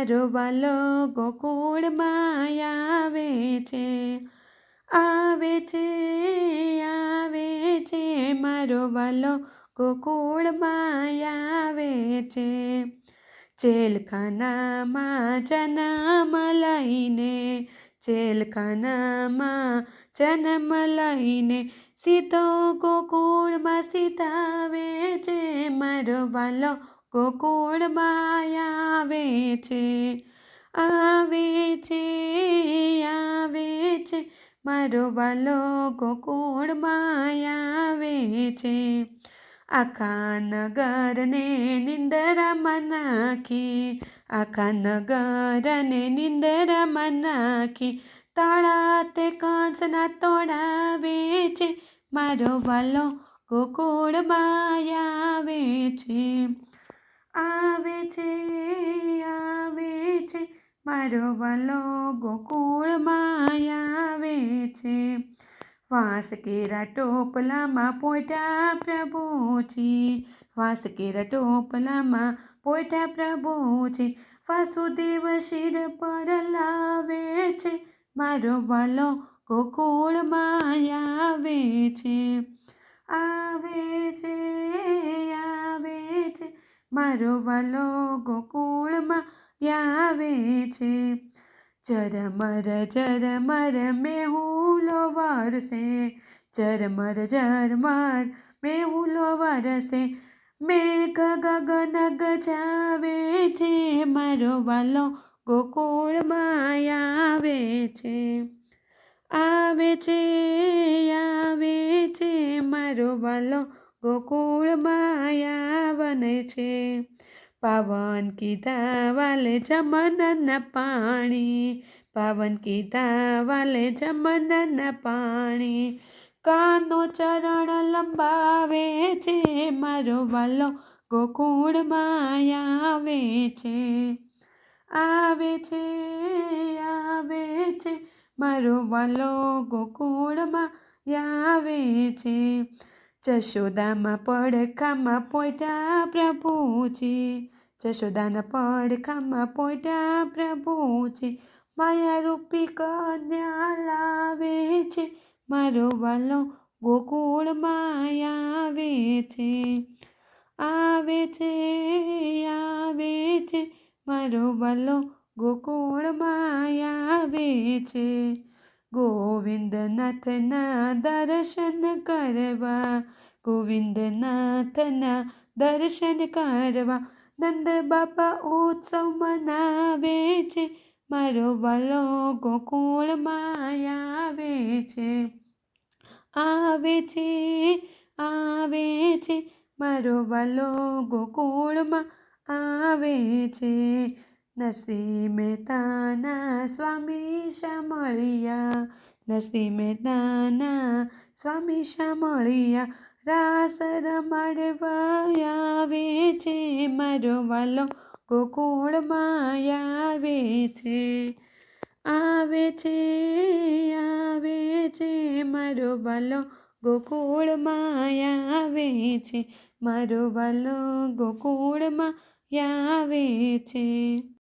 મારો વાલો ગોકુળમાં આવે છે. આવે છે, આવે છે, મારો વાલો ગોકુળમાં આવે છે. જેલખાનામાં જન્મ લઈને, જેલખાનામાં જન્મ લઈને સીધો ગોકુળમાં સીધાવે છે. મારો વાલો ગોકુળમાં આવે છે. આવે છે, આવે છે, મારો વાલો ગોકુળમાં આવે છે. આખા નગરને નિંદરામાં નાખી, આખા નગરને નિંદરામાં નાખી તાળા તે કંસના તોડાવે છે. મારો વાલો ગોકુળમાં આવે છે. આવે છે, આવે છે, મારો વાલો ગોકુળમાં આવે છે. વાંસકેરા ટોપલામાં પોઢા પ્રભુજી, વાંસકેરા ટોપલામાં પોઢા પ્રભુજી વાસુદેવ શિર પર લાવે છે. મારો વાલો ગોકુળમાં આવે છે. આવે છે, આવે છે, મારો વાલો ગોકુળમાં આવે છે. ઝરમર મેહુલો વરસે, ઝરમર ઝરમર મેહુલો વરસે, મેઘ ગગન ગજાવે છે. મારો વાલો ગોકુળમાં આવે છે. આવે છે, આવે છે, મારો વાલો ગોકુળમાં આવને છે. પાવન કીધા વાલે જમનના પાણી, પાવન કીધા વાલે જમનના પાણી, કાનો ચરણ લંબાવે છે. મારો વાલો ગોકુળમાં આવે છે. આવે છે, આવે છે, મારો વાલો ગોકુળમાં આવે છે. જશોદામાં પડખામાં પોઢા પ્રભુજી, જશોદાના પડખામાં પોઢા પ્રભુજી માયારૂપી કન્યા લાવે છે. મારો વાલો ગોકુળમાં આવે છે. આવે છે, આવે છે, મારો વાલો ગોકુળમાં આવે છે. ગોવિંદનાથના દર્શન કરવા, ગોવિંદનાથના દર્શન કરવા નંદ બાપા ઉત્સવ મનાવે છે. મારો વાલો ગોકુળમાં આવે છે. આવે છે, આવે છે, મારો વાલો ગોકુળમાં આવે છે. નરસિંહ મહેતાના સ્વામી શામળિયા, નરસિંહ મહેતાના સ્વામી શામળિયા રાસ રમાડવા આવે છે. મારો વાલો ગોકુળમાં આવે છે. આવે છે, આવે છે, મારો વાલો ગોકુળમાં આવે છે. મારો વાલો ગોકુળમાં આવે છે.